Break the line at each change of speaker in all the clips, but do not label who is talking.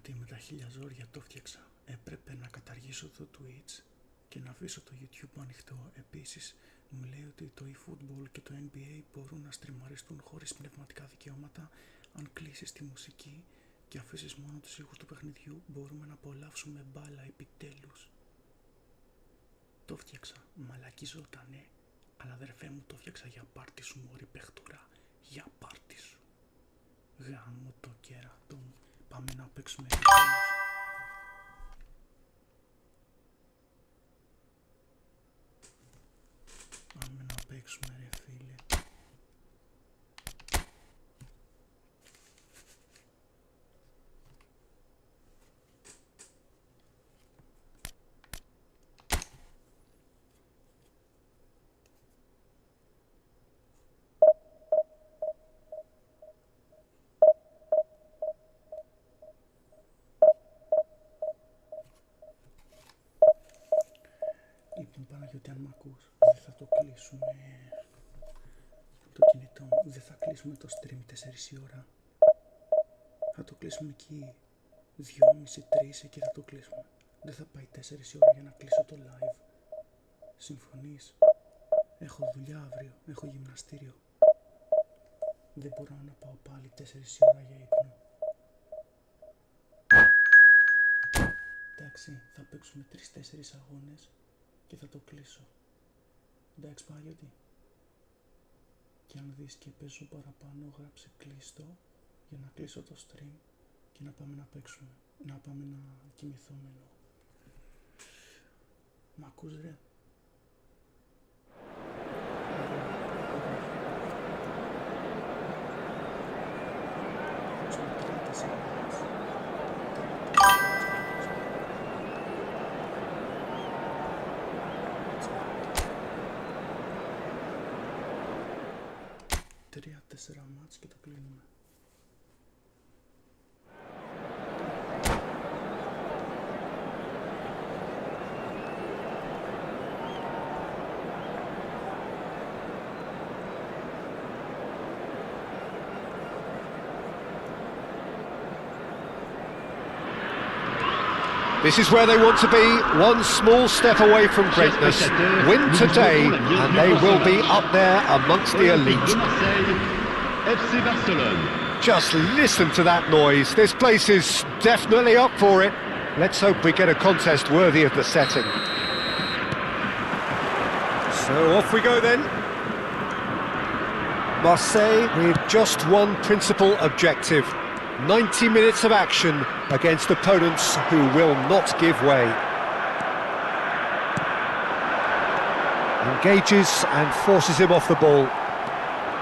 ότι με τα χίλια ζόρια το φτιάξα. Έπρεπε να καταργήσω το Twitch και να αφήσω το YouTube ανοιχτό. Επίσης, μου λέει ότι το eFootball και το NBA μπορούν να στριμαριστούν χωρίς πνευματικά δικαιώματα. Αν κλείσεις τη μουσική και αφήσεις μόνο τους ήχους του παιχνιδιού, μπορούμε να απολαύσουμε μπάλα επιτέλους. Το φτιάξα, μαλακιζότανε, αλλά αδερφέ μου το φτιάξα για πάρτι σου μωρή παιχτούρα, για πάρτι σου. Γάμο το κέρατο μου, πάμε να παίξουμε επιτέλους. Πάμε να παίξουμε ρε φίλε. Λοιπόν Παναγιώτη, αν μ' ακούς, δεν θα το κλείσουμε το κινητό μου, δεν θα κλείσουμε το stream 4 η ώρα. Θα το κλείσουμε εκεί 2:30-3 εκεί θα το κλείσουμε. Δεν θα πάει 4 η ώρα για να κλείσω το live. Συμφωνείς? Έχω δουλειά αύριο, έχω γυμναστήριο. Δεν μπορώ να πάω πάλι 4 η ώρα για ύπνο. Εντάξει, θα παίξουμε 3-4 αγώνες και θα το κλείσω. Εντάξει Παναγιώτη. Και αν δεις και παίζω παραπάνω, γράψε κλείστο για να κλείσω το stream και να πάμε να παίξουμε. Να πάμε να κοιμηθούμε εννοώ. Μ' ακούς ρε? Τέσσερα μάτς και το κλείνουμε.
This is where they want to be, one small step away from greatness. Win today and they will be up there amongst the elite. Just listen to that noise. This place is definitely up for it. Let's hope we get a contest worthy of the setting. So off we go then. Marseille with just one principal objective. 90 minutes of action against opponents who will not give way. Engages and forces him off the ball.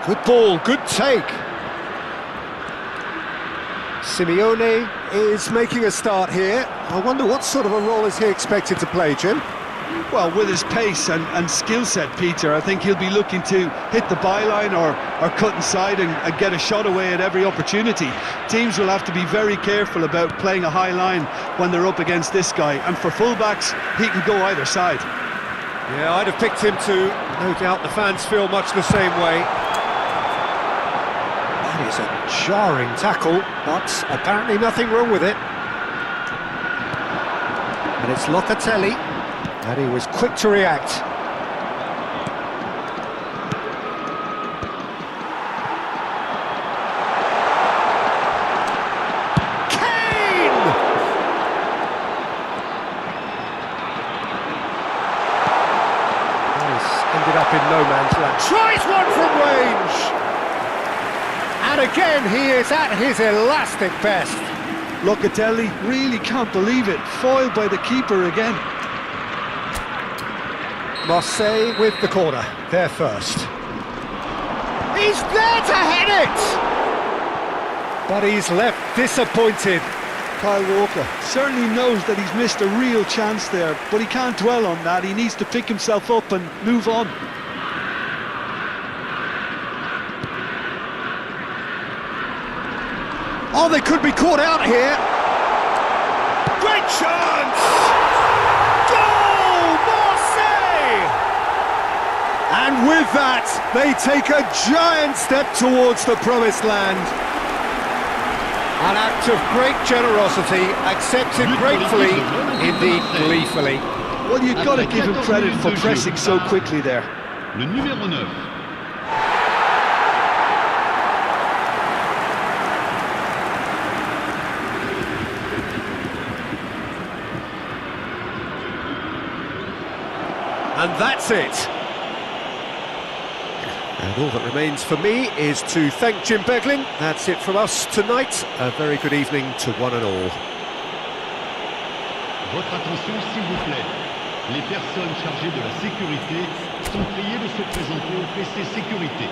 Good ball, good take. Simeone is making a start here. I wonder what sort of a role is he expected to play, Jim?
Well, with his pace and skill set, Peter, I think he'll be looking to hit the byline or cut inside and get a shot away at every opportunity. Teams will have to be very careful about playing a high line when they're up against this guy. And for fullbacks, he can go either side.
Yeah, I'd have picked him too. No doubt the fans feel much the same way. That is a jarring tackle, but apparently nothing wrong with it. And it's Locatelli. And he was quick to react. Kane! Nice. Ended up in no man's land. Tries one from range! And again, he is at his elastic best.
Locatelli really can't believe it. Foiled by the keeper again.
Marseille with the corner, there first. He's there to head it! But he's left disappointed.
Kyle Walker certainly knows that he's missed a real chance there, but he can't dwell on that. He needs to pick himself up and move on.
Oh, they could be caught out here. Great chance! Goal, Marseille! And with that, they take a giant step towards the promised land. An act of great generosity, accepted gratefully, indeed gleefully.
Well, you've got to give him credit for pressing so quickly there.
Le numéro 9.
And that's it. And all that remains for me is to thank Jim Beglin. That's it from us tonight. A very good evening to one and all.
Votre attention s'il vous plaît. Les personnes chargées de la sécurité sont priées de se présenter au PC sécurité.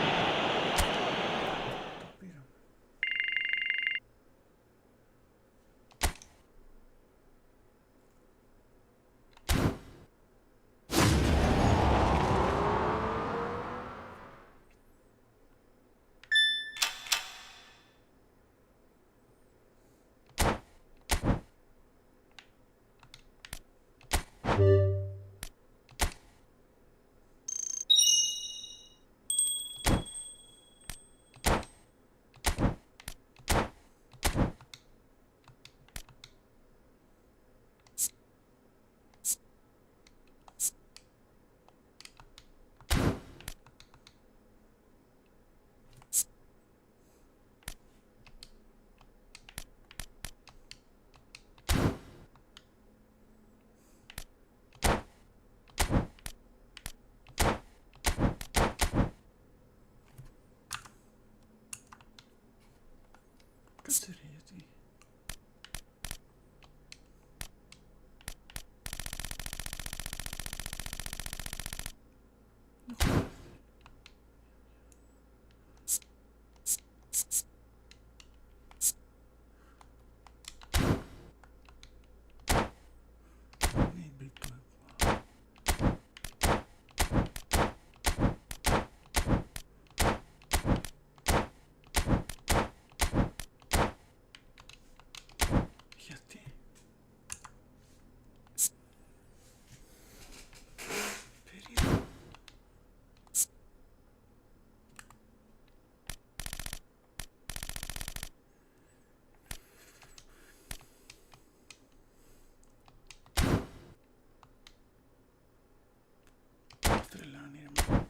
Κάτσε ρε, γιατί. Γιατί. Περίμενε. Τρελάνει ρε μα.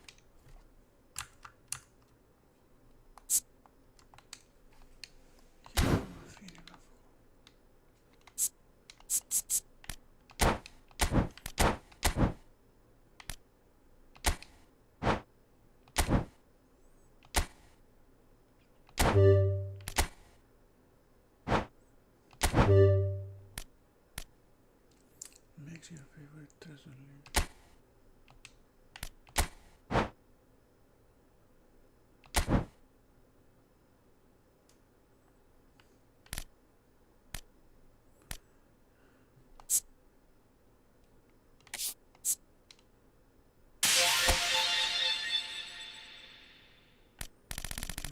Γιατί δεν με αφήνει να βγω. Makes your favorite treasure league.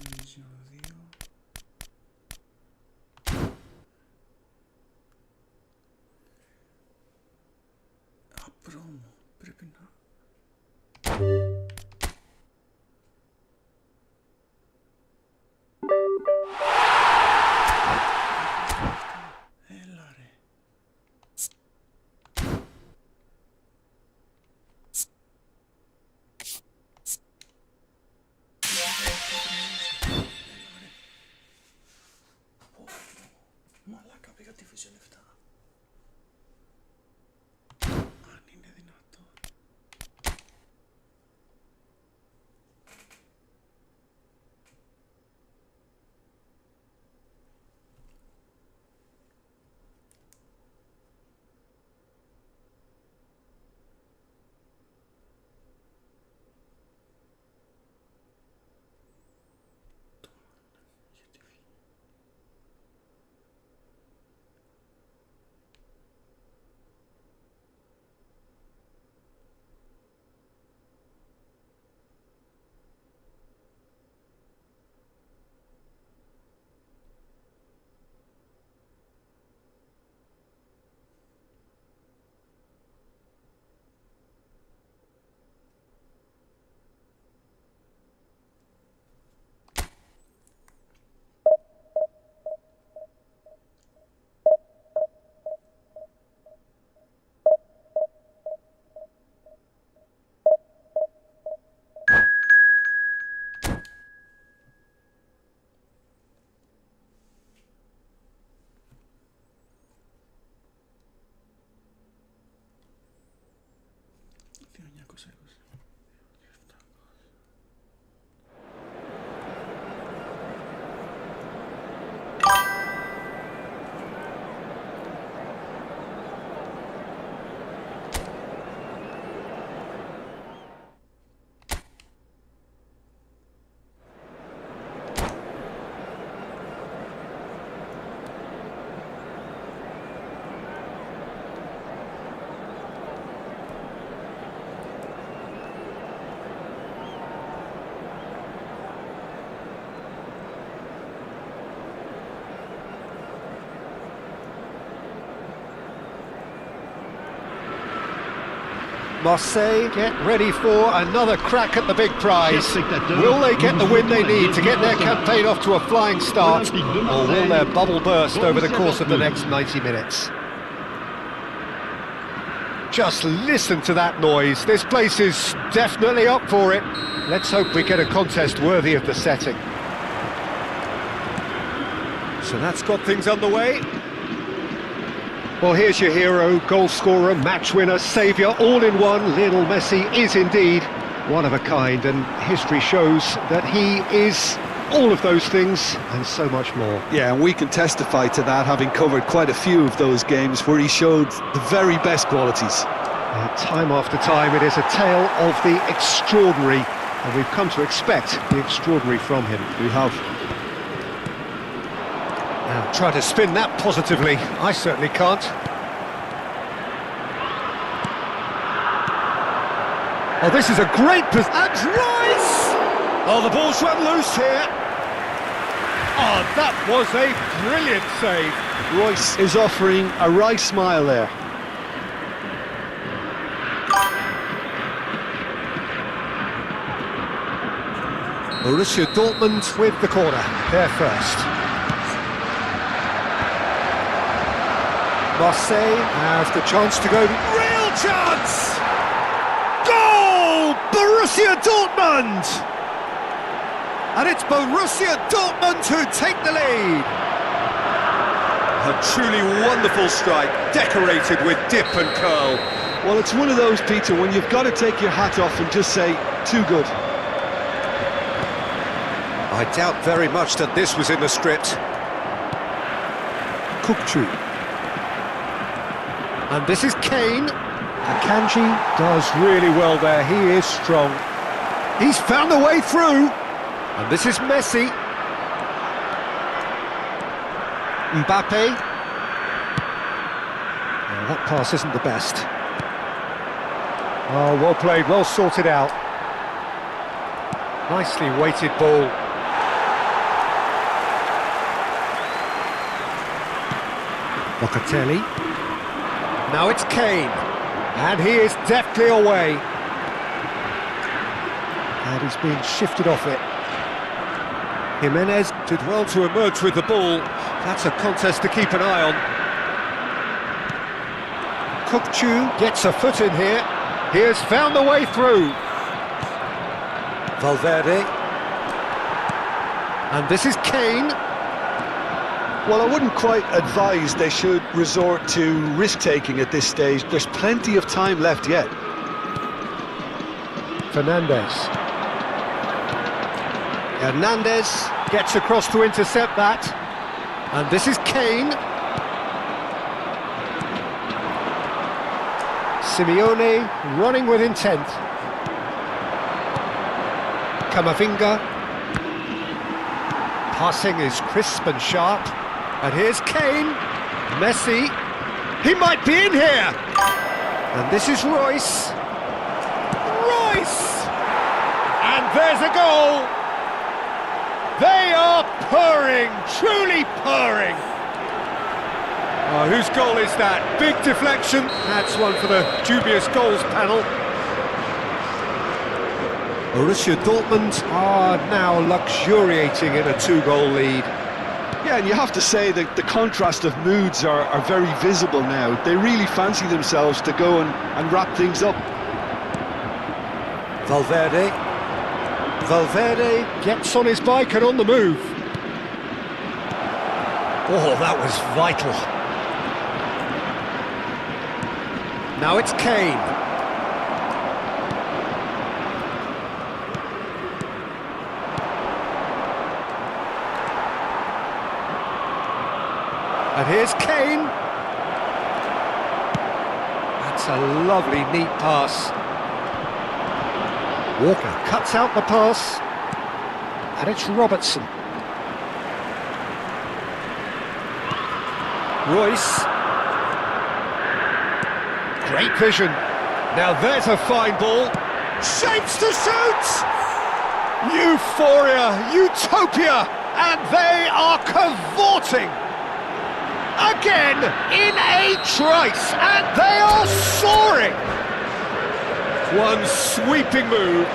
Division 2. Απρόμο. Πρέπει να... Έλα ρε. Μαλάκα πήγα τη Vision 7. Αν είναι δυνατόν.
Marseille get ready for another crack at the big prize. Will they get the win they need to get their campaign off to a flying start, or will their bubble burst over the course of the next 90 minutes? Just listen to that noise. This place is definitely up for it. Let's hope we get a contest worthy of the setting. So that's got things underway. Well, here's your hero, goal scorer, match winner, saviour, all in one. Lionel Messi is indeed one of a kind, and history shows that he is all of those things and so much more.
Yeah, and we can testify to that, having covered quite a few of those games where he showed the very best qualities.
Time after time, it is a tale of the extraordinary, and we've come to expect the extraordinary from him.
We have.
Now, try to spin that positively. I certainly can't. Oh, this is a great position. And Rice! Oh, the ball's run loose here. Oh, that was a brilliant save.
Royce is offering a right smile there.
Borussia Dortmund with the corner. They're first. Marseille have the chance to go. Real chance! Goal! Borussia Dortmund! And it's Borussia Dortmund who take the lead. A truly wonderful strike, decorated with dip and curl.
Well, it's one of those, Peter, when you've got to take your hat off and just say, too good.
I doubt very much that this was in the script. Kukçu. And this is Kane. Akanji does really well there, he is strong. He's found a way through. And this is Messi. Mbappe. Oh, that pass isn't the best. Oh, well played, well sorted out. Nicely weighted ball. Locatelli. Now it's Kane, and he is deftly away. And he's being shifted off it. Jimenez did well to emerge with the ball. That's a contest to keep an eye on. Kukçu gets a foot in here. He has found the way through. Valverde. And this is Kane.
Well, I wouldn't quite advise they should resort to risk-taking at this stage. There's plenty of time left yet.
Fernandes. Hernandez gets across to intercept that. And this is Kane. Simeone running with intent. Camavinga. Passing is crisp and sharp. And here's Kane. Messi. He might be in here. And this is Royce. Royce! And there's a goal. They are purring, truly purring. Oh, whose goal is that? Big deflection. That's one for the dubious goals panel. Borussia Dortmund are now luxuriating in a 2-goal lead.
Yeah, and you have to say that the contrast of moods are very visible now. They really fancy themselves to go and wrap things up.
Valverde. Valverde gets on his bike and on the move. Oh, that was vital. Now it's Kane. And here's Kane. That's a lovely, neat pass. Walker cuts out the pass. And it's Robertson. Royce. Great vision. Now there's a fine ball. Shapes to shoot! Euphoria, utopia, and they are cavorting. Again, in a trice, and they are soaring. One sweeping move,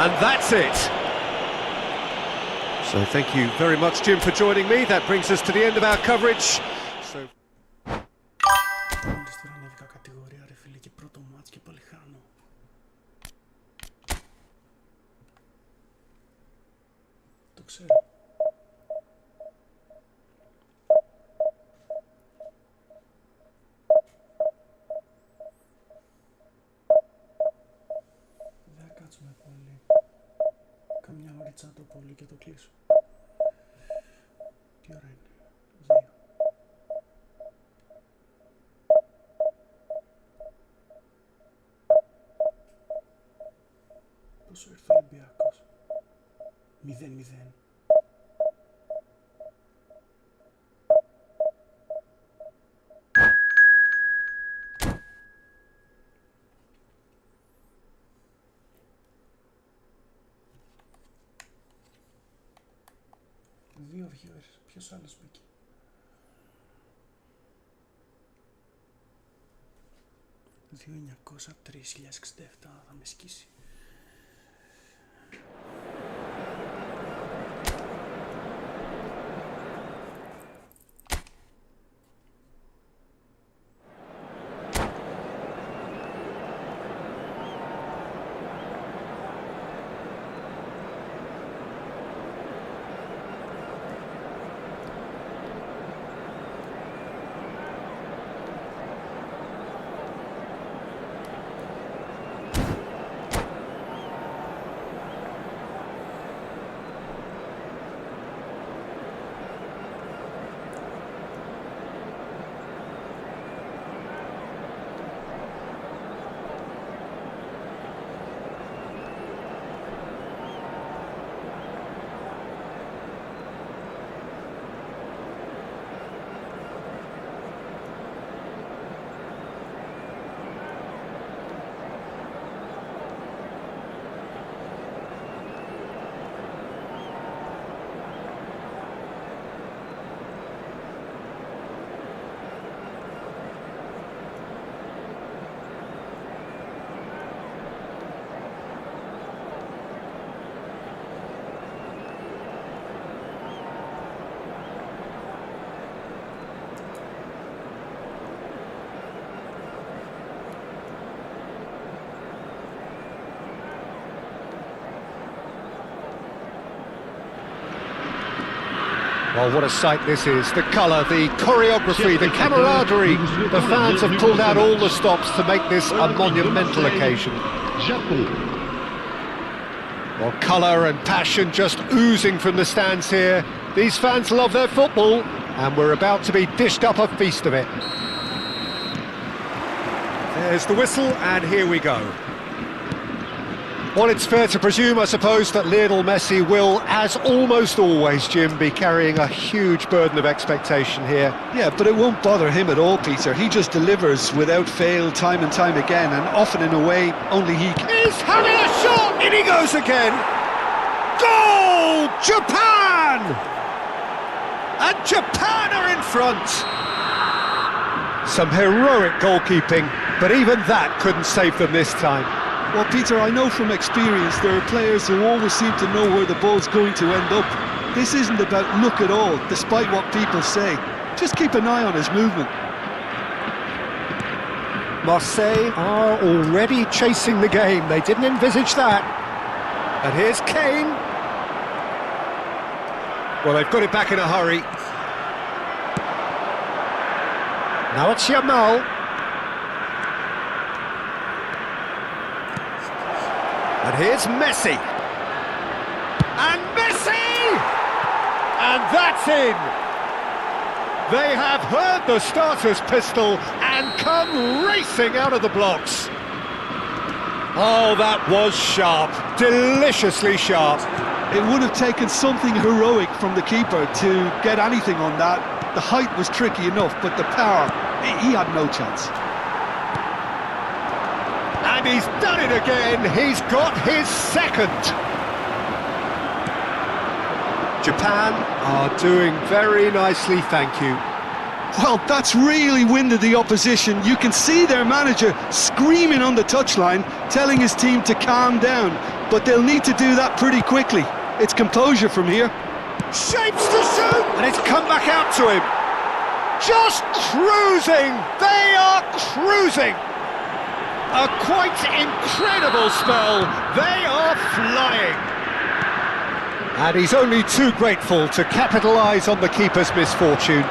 and that's it. So thank you very much, Jim, for joining me. That brings us to the end of our coverage. So...
Μόλις τώρα ανέβηκα κατηγορία ρε φίλε και πρώτο μάτς και πάλι χάνω. Το ξέρω. Δεν θα κάτσουμε πολύ. Καμιά ωρίτσα το πολύ και το κλείσω. Τι ώρα είναι? 2. Πόσο ήρθε ο Ολυμπιακός? 0-0. Δύο viewers. Ποιος άλλος μπήκε? Δύο 903.067 θα με σκίσει.
Well, what a sight this is. The colour, the choreography, the camaraderie. The fans have pulled out all the stops to make this a monumental occasion. Well, colour and passion just oozing from the stands here. These fans love their football, and we're about to be dished up a feast of it. There's the whistle, and here we go. Well, it's fair to presume, I suppose, that Lionel Messi will, as almost always, Jim, be carrying a huge burden of expectation here.
Yeah, but it won't bother him at all, Peter. He just delivers without fail time and time again, and often in a way only he can.
He's having a shot! In he goes again! Goal! Japan! And Japan are in front! Some heroic goalkeeping, but even that couldn't save them this time.
Well, Peter, I know from experience there are players who always seem to know where the ball's going to end up. This isn't about luck at all, despite what people say. Just keep an eye on his movement.
Marseille are already chasing the game. They didn't envisage that. And here's Kane. Well, they've got it back in a hurry. Now it's Yamal. And here's Messi. And Messi! And that's in! They have heard the starter's pistol and come racing out of the blocks. Oh, that was sharp. Deliciously sharp.
It would have taken something heroic from the keeper to get anything on that. The height was tricky enough, but the power, he had no chance.
And he's done it again. He's got his second. Japan are doing very nicely, thank you.
Well, that's really winded the opposition. You can see their manager screaming on the touchline, telling his team to calm down. But they'll need to do that pretty quickly. It's composure from here.
Shapes to shoot! And it's come back out to him. Just cruising! They are cruising! A quite incredible spell. They are flying. And he's only too grateful to capitalise on the keeper's misfortune.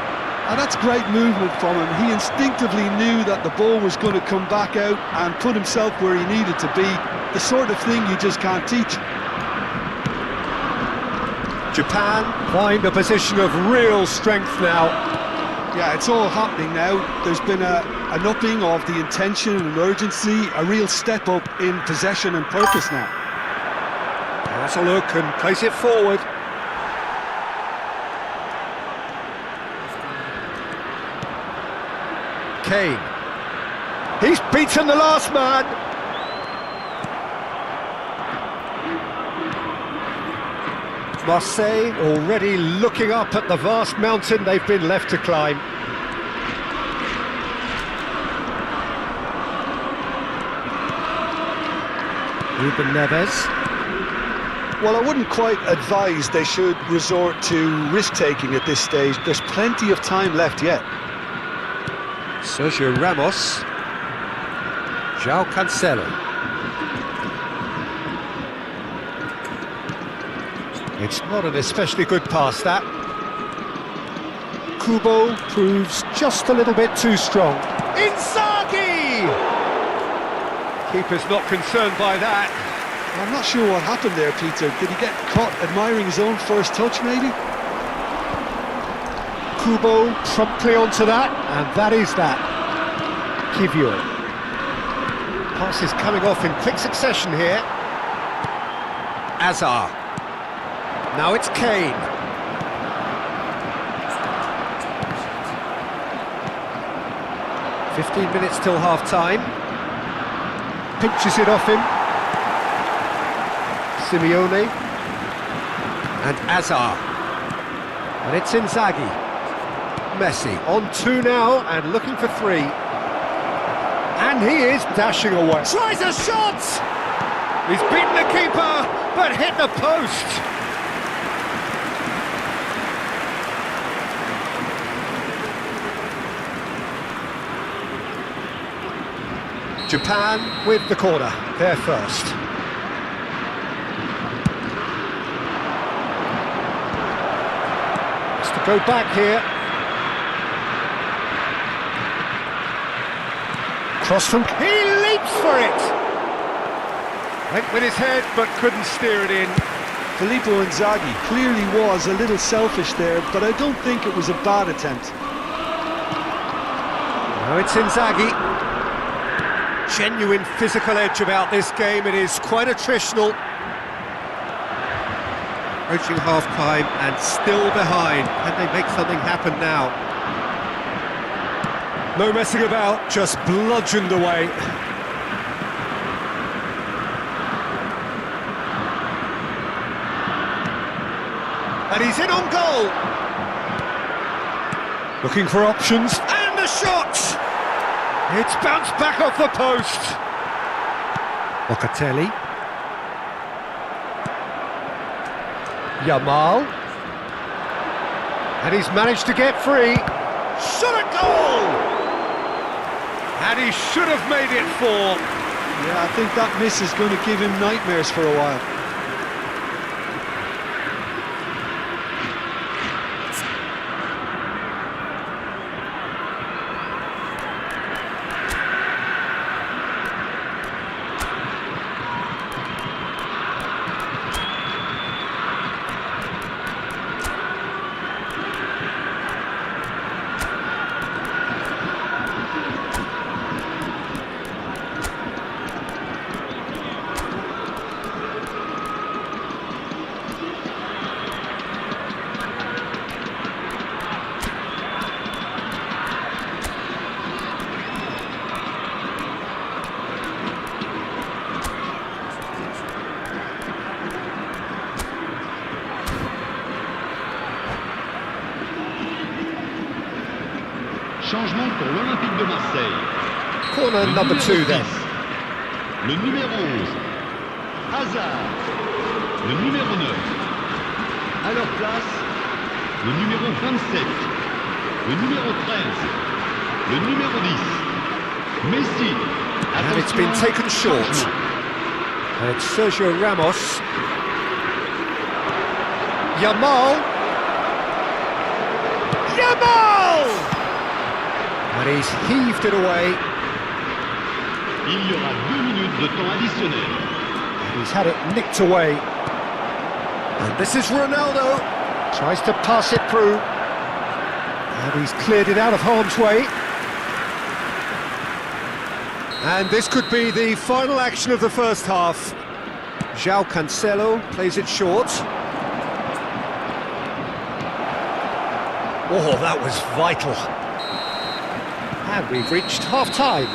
And that's great movement from him. He instinctively knew that the ball was going to come back out and put himself where he needed to be. The sort of thing you just can't teach.
Japan find a position of real strength now.
Yeah, it's all happening now. There's been an upping of the intention and urgency, a real step up in possession and purpose now.
Has a look and plays it forward. Kane. He's beaten the last man. Marseille already looking up at the vast mountain they've been left to climb. Ruben Neves.
Well, I wouldn't quite advise they should resort to risk-taking at this stage. There's plenty of time left yet.
Sergio Ramos. João Cancelo. It's not an especially good pass, that. Kubo proves just a little bit too strong. Inzaghi! Keeper's not concerned by that.
I'm not sure what happened there, Peter. Did he get caught admiring his own first touch, maybe?
Kubo promptly onto that, and that is that. Kivior. Passes coming off in quick succession here. Azar. Now it's Kane. "15 minutes till half-time. Pinches it off him. Simeone. And Azar. And it's Inzaghi. Messi on 2 now and looking for 3. And he is dashing away. Tries a shot! He's beaten the keeper, but hit the post. Japan with the corner, they're first. Has to go back here. Cross from... He leaps for it! Went with his head, but couldn't steer it in.
Filippo Inzaghi clearly was a little selfish there, but I don't think it was a bad attempt.
Now it's Inzaghi. Genuine physical edge about this game. It is quite attritional. Approaching half-time and still behind. Can they make something happen now? No messing about, just bludgeoned away. And he's in on goal. Looking for options, and the shot! It's bounced back off the post. Locatelli. Yamal. And he's managed to get free. Shot at goal! And he should have made it 4.
Yeah, I think that miss is going to give him nightmares for a while.
changement pour l'Olympique de Marseille.
Corner
Le
number
numéro
2
6,
then.
le numéro 11, Hazard. Le numéro 9. À leur place, le numéro 27, le numéro 13, le numéro 10, Messi.
And it's been
Attention,
taken short.
changement.
And it's Sergio Ramos. Yamal! And he's heaved it away.
Il y aura 2 minutes de temps additionnel.
And he's had it nicked away. And this is Ronaldo. Tries to pass it through. And he's cleared it out of harm's way. And this could be the final action of the first half. João Cancelo plays it short. Oh, that was vital. And we've reached half-time.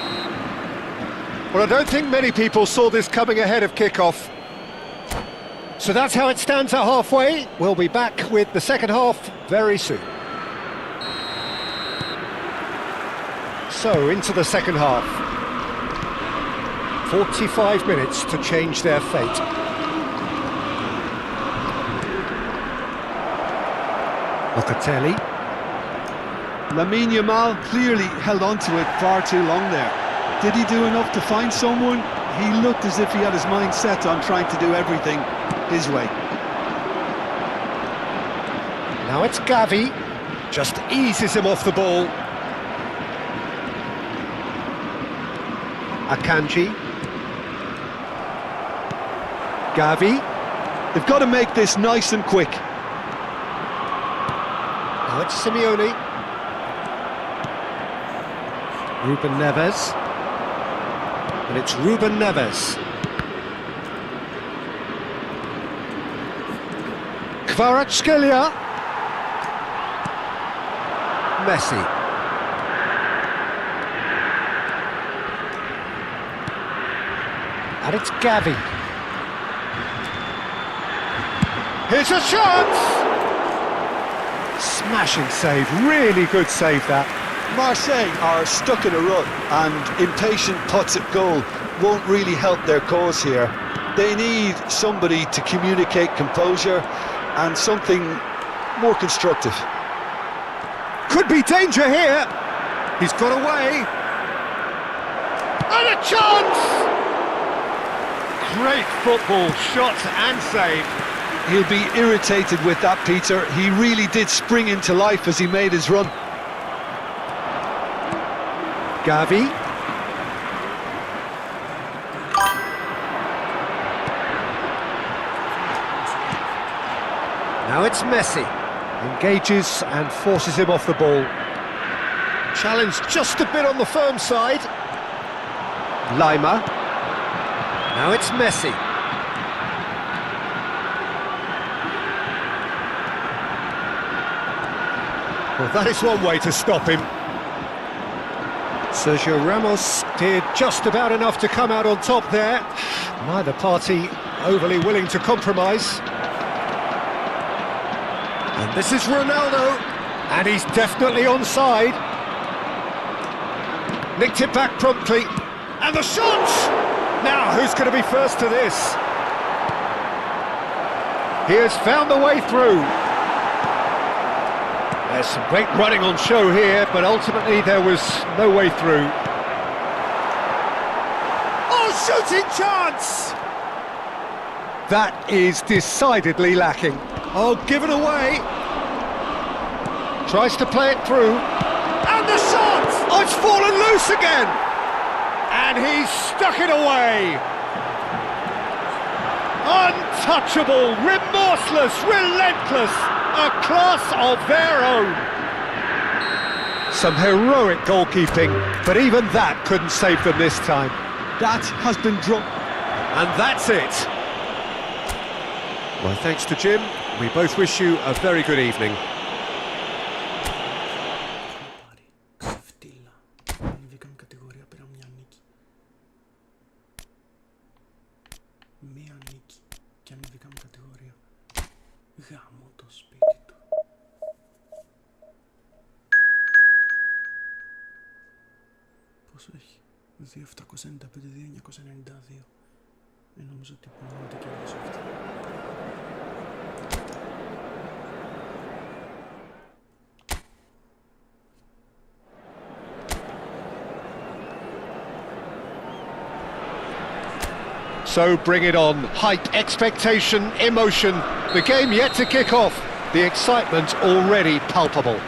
Well, I don't think many people saw this coming ahead of kick-off. So that's how it stands at halfway. We'll be back with the second half very soon. So, into the second half. 45 minutes to change their fate. Locatelli.
Lamine Yamal clearly held on to it far too long there. Did he do enough to find someone? He looked as if he had his mind set on trying to do everything his way.
Now it's Gavi. Just eases him off the ball. Akanji. Gavi.
They've got to make this nice and quick.
Now it's Simeone. Ruben Neves. And it's Ruben Neves. Kvaratskhelia. Messi. And it's Gavi. Here's a chance! Smashing save, really good save that.
Marseille are stuck in a rut, and impatient putts at goal won't really help their cause here. They need somebody to communicate composure and something more constructive.
Could be danger here. He's got away. And a chance! Great football, shot and save.
He'll be irritated with that, Peter. He really did spring into life as he made his run.
Gavi. Now it's Messi. Engages and forces him off the ball. Challenge just a bit on the firm side. Lima. Now it's Messi. Well, that is one way to stop him. Sergio Ramos did just about enough to come out on top there. Neither party overly willing to compromise. And this is Ronaldo, and he's definitely onside. Nicked it back promptly, and the shot! Now, who's going to be first to this? He has found the way through. There's some great running on show here, but ultimately there was no way through. Oh, shooting chance! That is decidedly lacking. Oh, given away. Tries to play it through. And the shot! Oh, it's fallen loose again! And he's stuck it away! Untouchable, remorseless, relentless, a class of their own. Some heroic goalkeeping, but even that couldn't save them this time.
That has been dropped.
And that's it. Well, thanks to Jim, we both wish you a very good evening.
Ξεφτύλα. Ανεβήκαμε κατηγορία, πήραμε μια νίκη. Μία νίκη και ανεβήκαμε κατηγορία. Γάμο. το σπίτι του. πόσο έχει? 2.795-2.992. Νομίζω ότι μπορώ να το κερδίσω αυτό.
So bring it on. Hype, expectation, emotion. The game yet to kick off. The excitement already palpable.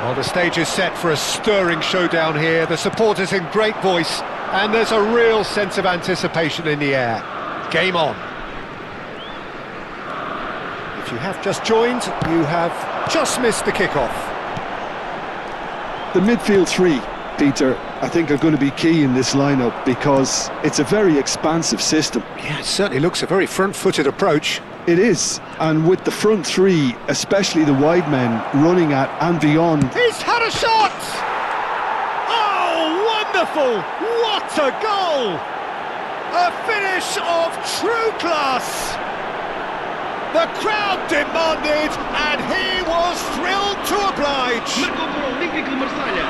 Well, the stage is set for a stirring showdown here. The supporters in great voice, and there's a real sense of anticipation in the air. Game on. If you have just joined, you have just missed the kick-off.
The midfield three, Peter, I think are going to be key in this lineup because it's a very expansive system.
Yeah, it certainly looks a very front-footed approach.
It is, and with the front three, especially the wide men, running at and beyond.
He's had a shot! Oh, wonderful! What a goal! A finish of true class! The crowd demanded, and he was thrilled to oblige.
Marcou para o Olímpico de Marselha.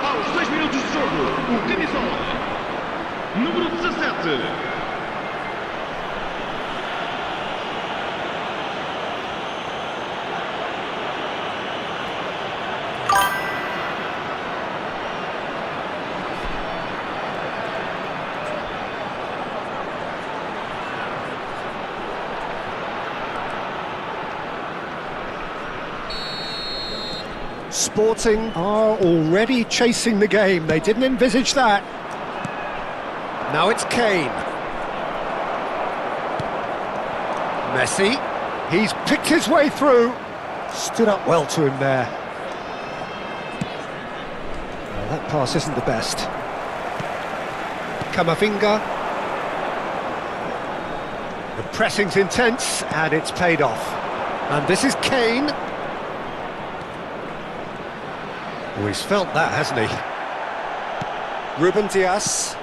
Aos 6 minutos de jogo, o camisola número 17.
Sporting are already chasing the game. They didn't envisage that. Now it's Kane. Messi. He's picked his way through. Stood up well to him there. Well, that pass isn't the best. Camavinga. The pressing's intense and it's paid off. And this is Kane. Oh, he's felt that, hasn't he? Ruben Dias.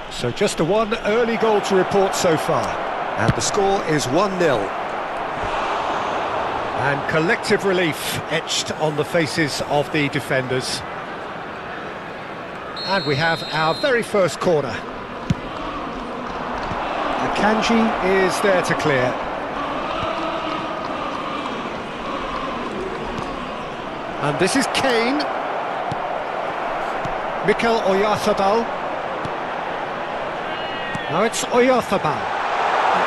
So just the one early goal to report so far. And the score is 1-0. And collective relief etched on the faces of the defenders. And we have our very first corner. Akanji is there to clear. And this is Kane. Mikel Oyarzabal. Now it's Oyarzabal.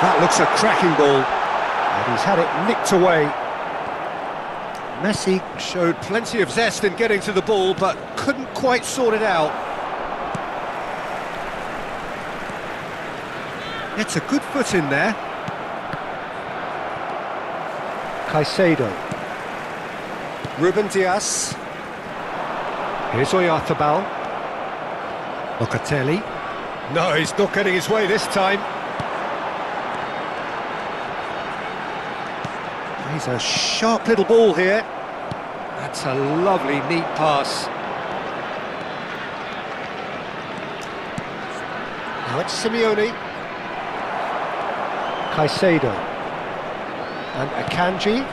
That looks a cracking ball. And he's had it nicked away. Messi showed plenty of zest in getting to the ball, but couldn't quite sort it out. It's a good foot in there. Caicedo. Ruben Dias. Here's Oyarzabal. Locatelli. No, he's not getting his way this time. He's a sharp little ball here. That's a lovely, neat pass. Now it's Simeone. Caicedo. And Akanji.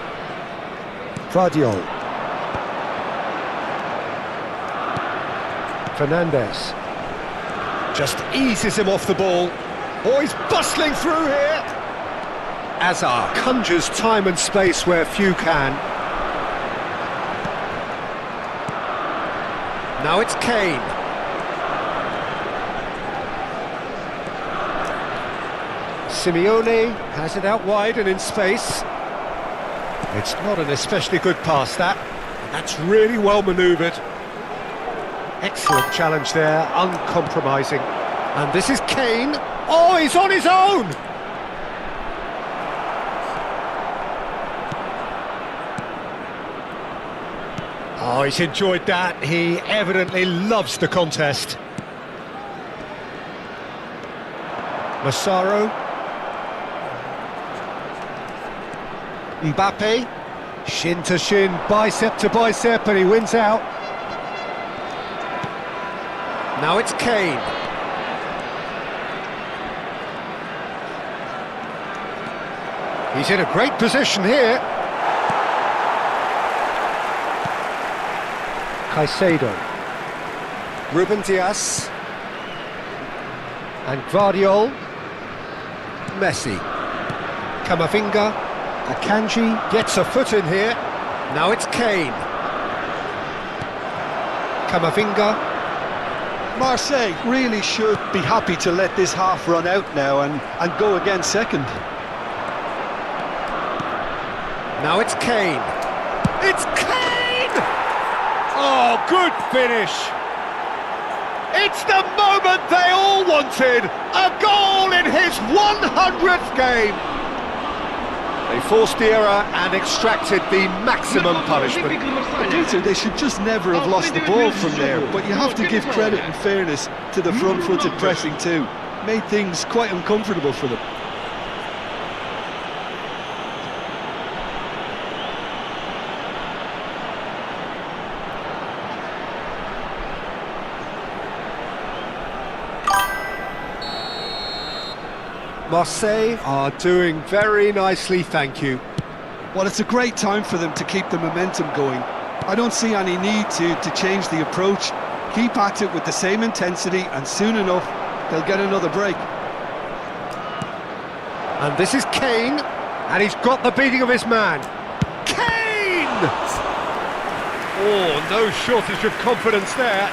Vardiol. Fernandes just eases him off the ball. Oh, he's bustling through here. Azar conjures time and space where few can. Now it's Kane. Simeone has it out wide and in space. It's not an especially good pass, that. That's really well manoeuvred. Excellent challenge there, uncompromising. And this is Kane. Oh, he's on his own! Oh, he's enjoyed that. He evidently loves the contest. Massaro. Mbappe. Shin to shin, bicep to bicep, and he wins out. Now it's Kane. He's in a great position here. Caicedo. Ruben Dias. And Guardiol. Messi. Camavinga. Akanji gets a foot in here. Now it's Kane. Camavinga.
Marseille really should be happy to let this half run out now and go again second.
Now it's Kane. It's Kane! Oh, good finish! It's the moment they all wanted! A goal in his 100th game! They forced the error and extracted the maximum punishment.
Peter, they should just never have lost the ball from there, but you have to give credit and fairness to the front-footed pressing too. Made things quite uncomfortable for them.
Marseille are doing very nicely, thank you.
Well, it's a great time for them to keep the momentum going. I don't see any need to change the approach. Keep at it with the same intensity, and soon enough, they'll get another break.
And this is Kane, and he's got the beating of his man. Kane! Oh, no shortage of confidence there.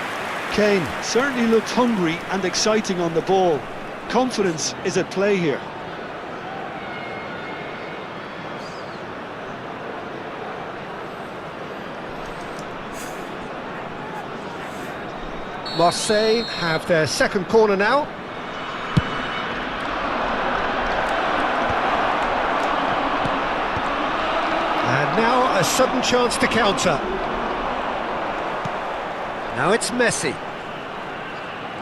Kane certainly looked hungry and exciting on the ball. Confidence is at play here.
Marseille have their second corner now. And now a sudden chance to counter. Now it's Messi.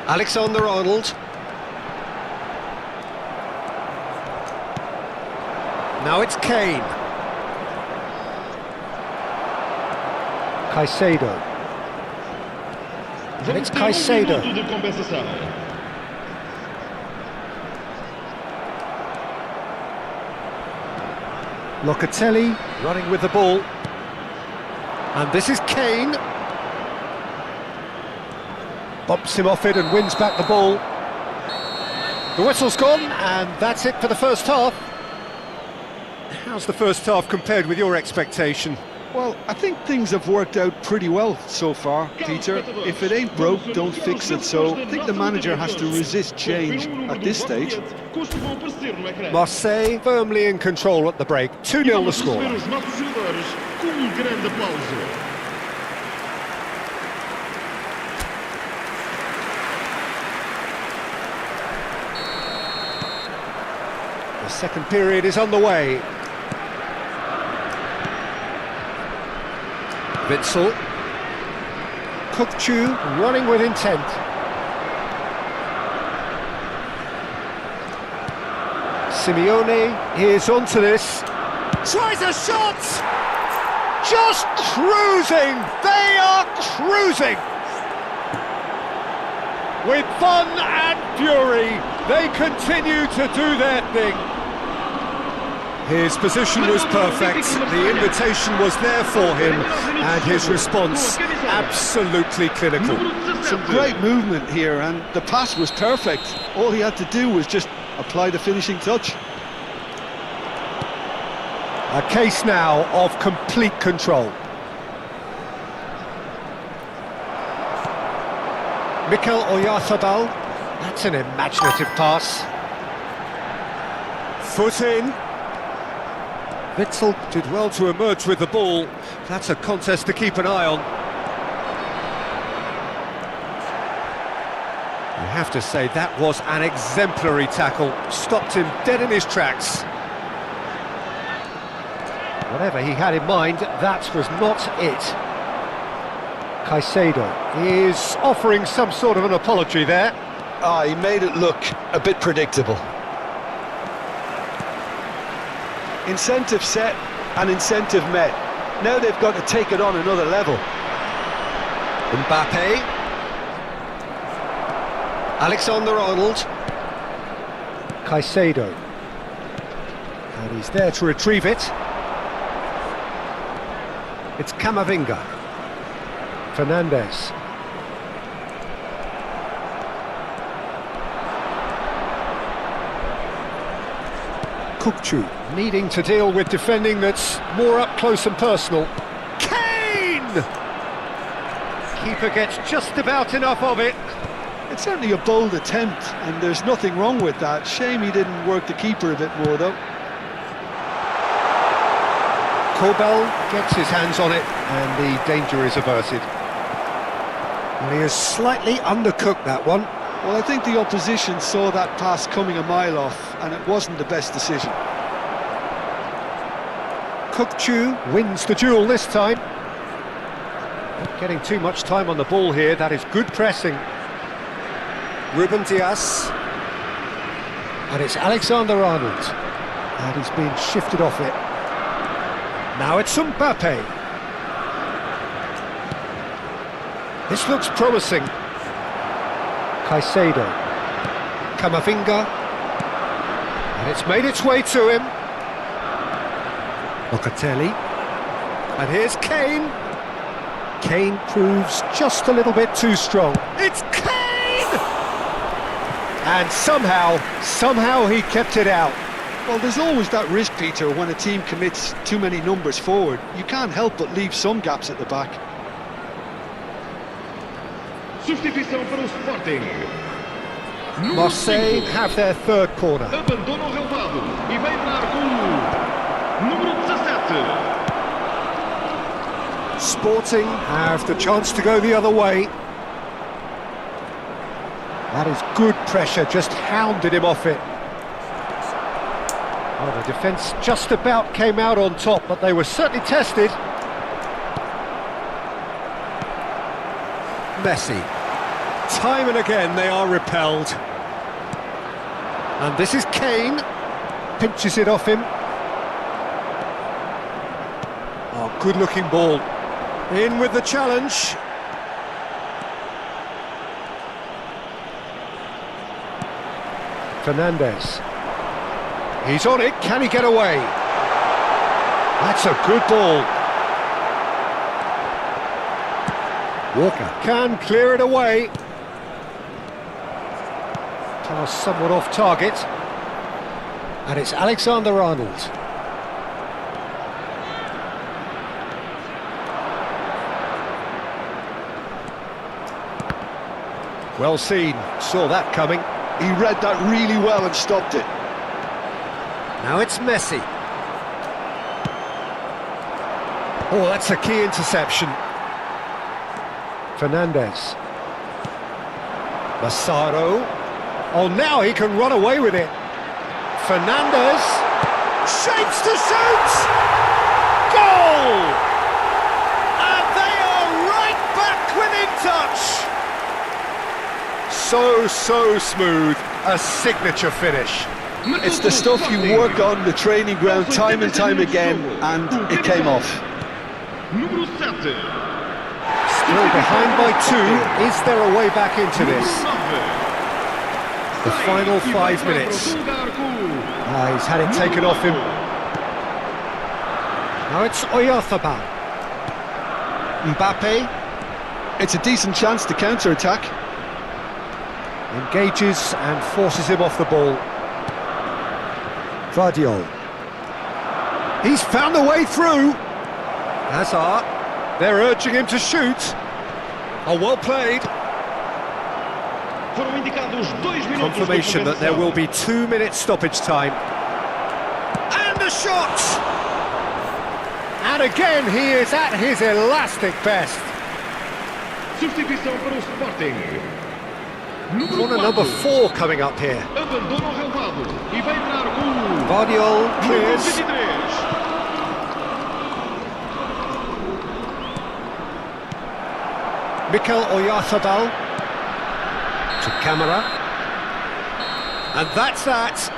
Alexander-Arnold. Now it's Kane. Caicedo. And it's Caicedo. Locatelli running with the ball. And this is Kane. Bumps him off it and wins back the ball. The whistle's gone, and that's it for the first half. How's the first half compared with your expectation?
Well, I think things have worked out pretty well so far, Peter. If it ain't broke, don't fix it, so I think the manager has to resist change at this stage.
Marseille firmly in control at the break. 2-0 the score. The second period is underway. Witsel. Kukçu running with intent. Simeone is onto this. Tries a shot! Just cruising! They are cruising! With fun and fury, they continue to do their thing. His position was perfect, the invitation was there for him, and his response absolutely clinical.
Some great movement here, and the pass was perfect. All he had to do was just apply the finishing touch.
A case now of complete control. Mikel Oyarzabal, that's an imaginative pass. Foot in. Witsel did well to emerge with the ball. That's a contest to keep an eye on. You have to say that was an exemplary tackle. Stopped him dead in his tracks. Whatever he had in mind, that was not it. Caicedo is offering some sort of an apology there.
He made it look a bit predictable. Incentive set and incentive met. Now they've got to take it on another level.
Mbappe. Alexander-Arnold. Caicedo. And he's there to retrieve it. It's Camavinga. Fernandez. Kukçu needing to deal with defending that's more up close and personal. Kane! Keeper gets just about enough of it.
It's certainly a bold attempt, and there's nothing wrong with that. Shame he didn't work the keeper a bit more, though.
Kobel gets his hands on it, and the danger is averted. Well, he has slightly undercooked that one.
Well, I think the opposition saw that pass coming a mile off, and it wasn't the best decision.
Kukçu wins the duel this time. Not getting too much time on the ball here, that is good pressing. Ruben Dias. And it's Alexander-Arnold. And he's been shifted off it. Now it's Mbappe. This looks promising. Caicedo. Camavinga. And it's made its way to him. Locatelli. And here's Kane. Kane proves just a little bit too strong. It's Kane! And somehow he kept it out.
Well, there's always that risk, Peter, when a team commits too many numbers forward. You can't help but leave some gaps at the back.
Substituição para o Sporting.
Marseille have their third corner.
Abandona o relvado e vai entrar com o número 17.
Sporting have the chance to go the other way. That is good pressure, just hounded him off it. Well, the defence just about came out on top, but they were certainly tested. Messi. Time and again they are repelled. And this is Kane. Pinches it off him. Oh, good looking ball. In with the challenge. Fernandez. He's on it, can he get away? That's a good ball. Walker can clear it away. Pass somewhat off target. And it's Alexander-Arnold. Well seen, saw that coming.
He read that really well and stopped it.
Now it's Messi. Oh, that's a key interception. Fernandez. Massaro. Oh, now he can run away with it. Fernandez. Shapes to shoot! Goal! And they are right back within touch. So smooth. A signature finish.
It's the stuff you work on the training ground time and time again, and it came off.
Número 7.
Still behind by 2. Is there a way back into this? The final 5 minutes. He's had it taken off him. Now it's Oyarzabal. Mbappe.
It's a decent chance to counter-attack.
Engages and forces him off the ball. Vardiol. He's found a way through. Hazard. They're urging him to shoot. Oh, well played.
Foram indicados 2 minutos.
Confirmation that there will be 2 minutes stoppage time. And the shot! And again he is at his elastic best.
Substituição para o Sporting.
Corner number 4 coming up here.
Abandona o relvado e vai entrar com o
Vardiol
número
clears.
23.
Mikel Oyarzabal to Camara, and that's that.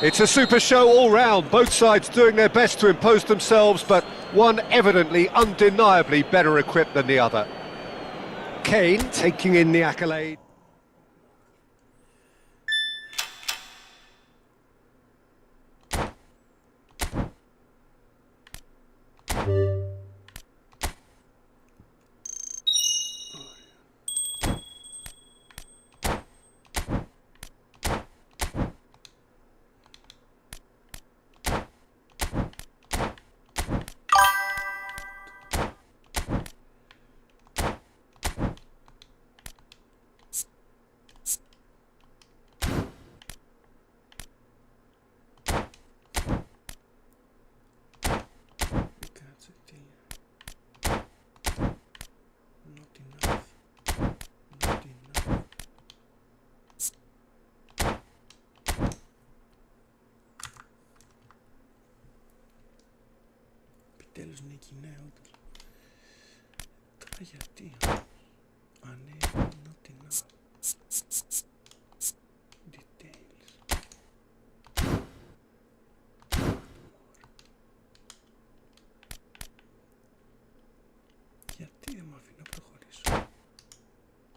It's a super show all round, both sides doing their best to impose themselves, but one evidently, undeniably better equipped than the other. Kane taking in the accolade.
Επιτέλους νίκη, ναι, όντως. Τώρα γιατί? Α, ναι, not enough. Details. Γιατί δεν μ' αφήνει να προχωρήσω?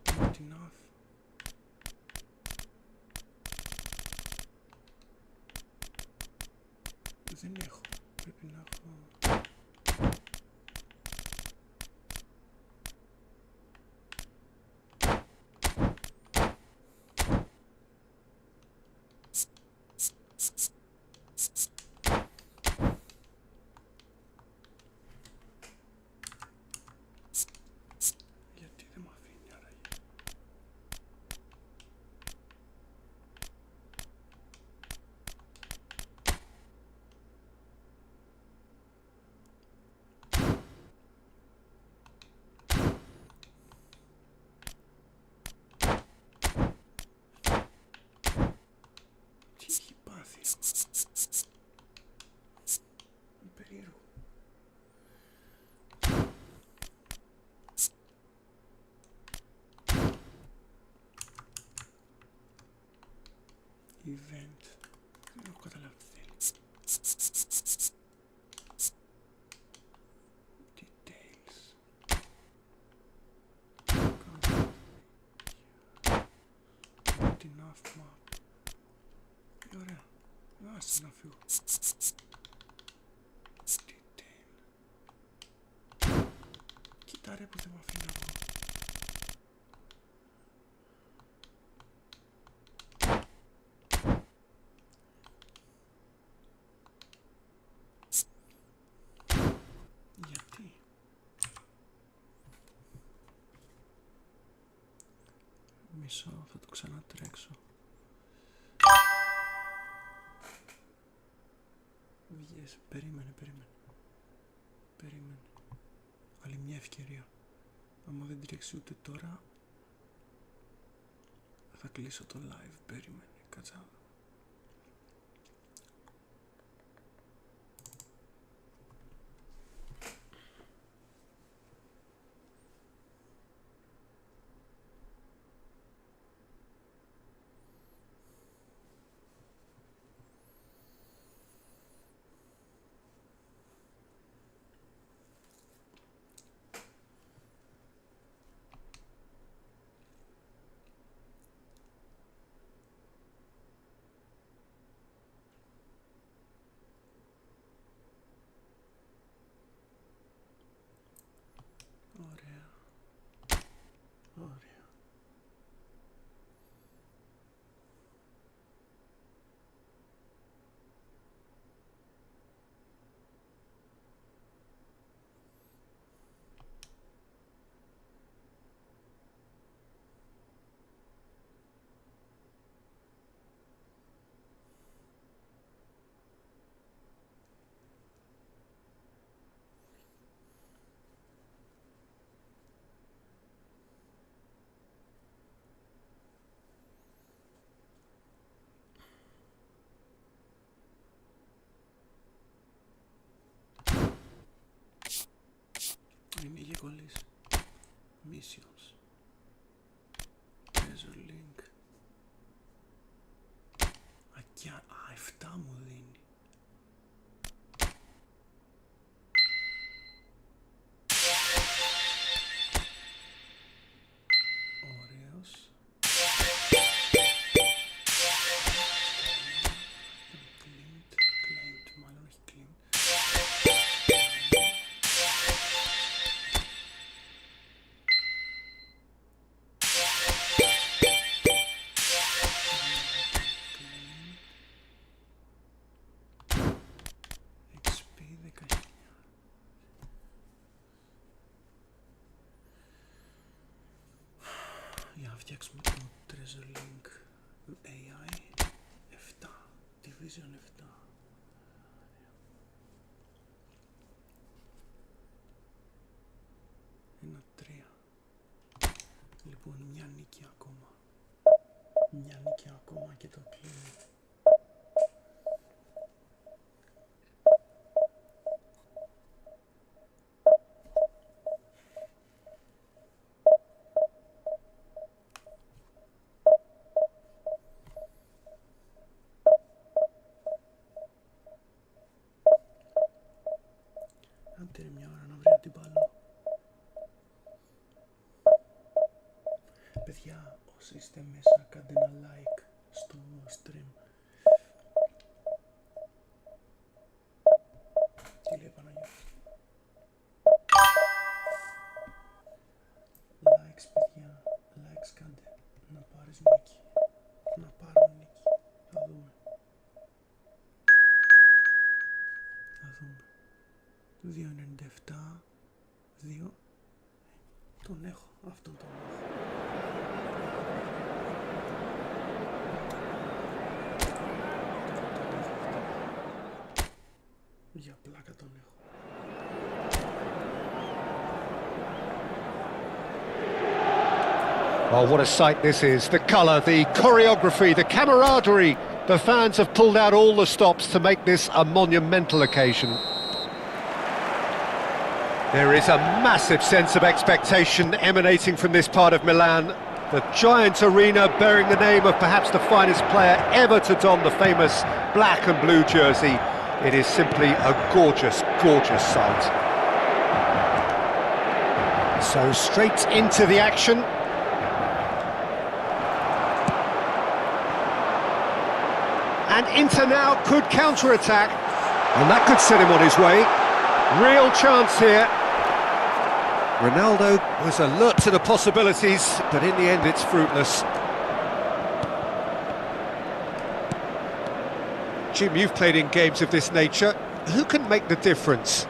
Not enough. Δεν έχω. Πρέπει να έχω... Γιατί δεν μ' αφήνει άραγε? Τι έχει πάθει? Περίεργο. Event. Δεν έχω καταλάβει τι θέλει. Details. Not enough map. Ωραία. Άσε να φύγω. Detail. Κοίτα ρε που δεν μ' αφήνει να βγω. Γιατί? Μισό, θα το ξανατρέξω. Βγες, περίμενε. Άλλη μια ευκαιρία. Άμα δεν τρέξει ούτε τώρα, θα κλείσω το live. Περίμενε, κάτσα. Ωραία. Είναι για κολλής. Missions. Treasure link. Α, 7 μου δίνει. Ωραίος. Claimed, μάλλον όχι claimed. Για να φτιάξουμε το Treasure Link AI 7, Division 7. Ένα 3. Λοιπόν, μια νίκη ακόμα. Μια νίκη ακόμα και το κλείνω. Παιδιά, όσοι είστε μέσα, κάντε ένα like στο stream. Τι λέει Παναγιώτης? Likes, παιδιά, likes κάντε. Να πάρεις νίκη. Να πάρω νίκη. Θα δούμε. Θα δούμε. 2,97. 2. Τον έχω. Αυτόν τον έχω. Για πλάκα τον έχω.
Oh, what a sight this is. The colour, the choreography, the camaraderie. The fans have pulled out all the stops to make this a monumental occasion. There is a massive sense of expectation emanating from this part of Milan. The giant arena bearing the name of perhaps the finest player ever to don the famous black and blue jersey. It is simply a gorgeous, gorgeous sight. So straight into the action. And Inter now could counter-attack. And that could set him on his way. Real chance here. Ronaldo was alert to the possibilities, but in the end it's fruitless. Jim, you've played in games of this nature. Who can make the difference?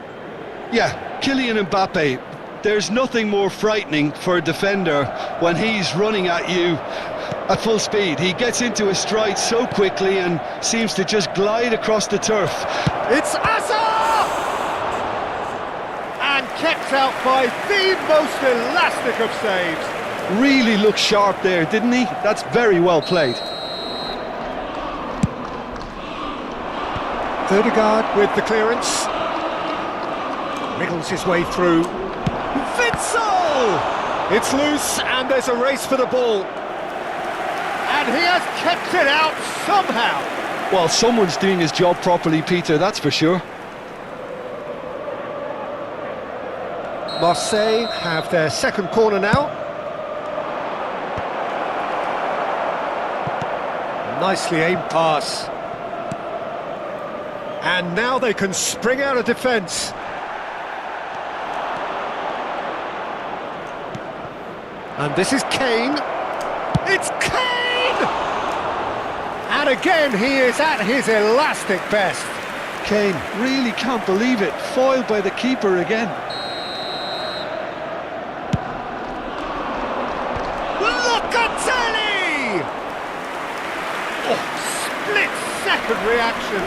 Yeah, Kylian Mbappe. There's nothing more frightening for a defender when he's running at you at full speed. He gets into his stride so quickly and seems to just glide across the turf.
It's Hazard! And kept out by the most elastic of saves.
Really looked sharp there, didn't he? That's very well played.
Ødegaard with the clearance. Wriggles his way through. Witsel! It's loose and there's a race for the ball. And he has kept it out somehow.
Well, someone's doing his job properly, Peter, that's for sure.
Marseille have their second corner now. Nicely aimed pass. And now they can spring out of defence. And this is Kane. It's Kane! And again, he is at his elastic best.
Kane really can't believe it. Foiled by the keeper again.
Locatelli! Oh, split-second reaction.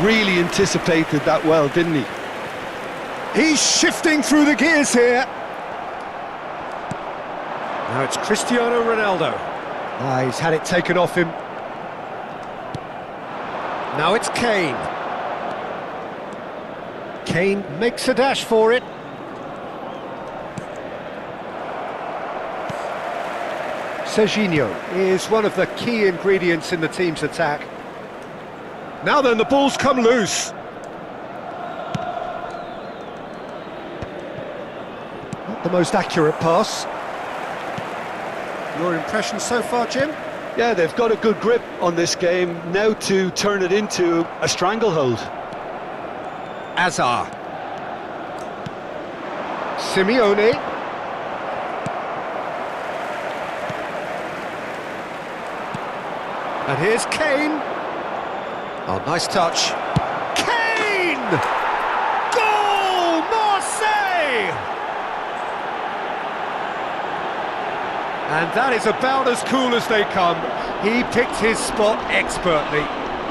Really anticipated that well, didn't he?
He's shifting through the gears here. Now it's Cristiano Ronaldo. He's had it taken off him. Now it's Kane. Kane makes a dash for it. Serginho is one of the key ingredients in the team's attack. Now then, the ball's come loose. Not the most accurate pass. Your impression so far, Jim?
Yeah, they've got a good grip on this game, now to turn it into a stranglehold.
Azar. Simeone. And here's Kane. Oh, nice touch. Kane! Goal! Marseille! And that is about as cool as they come. He picked his spot expertly.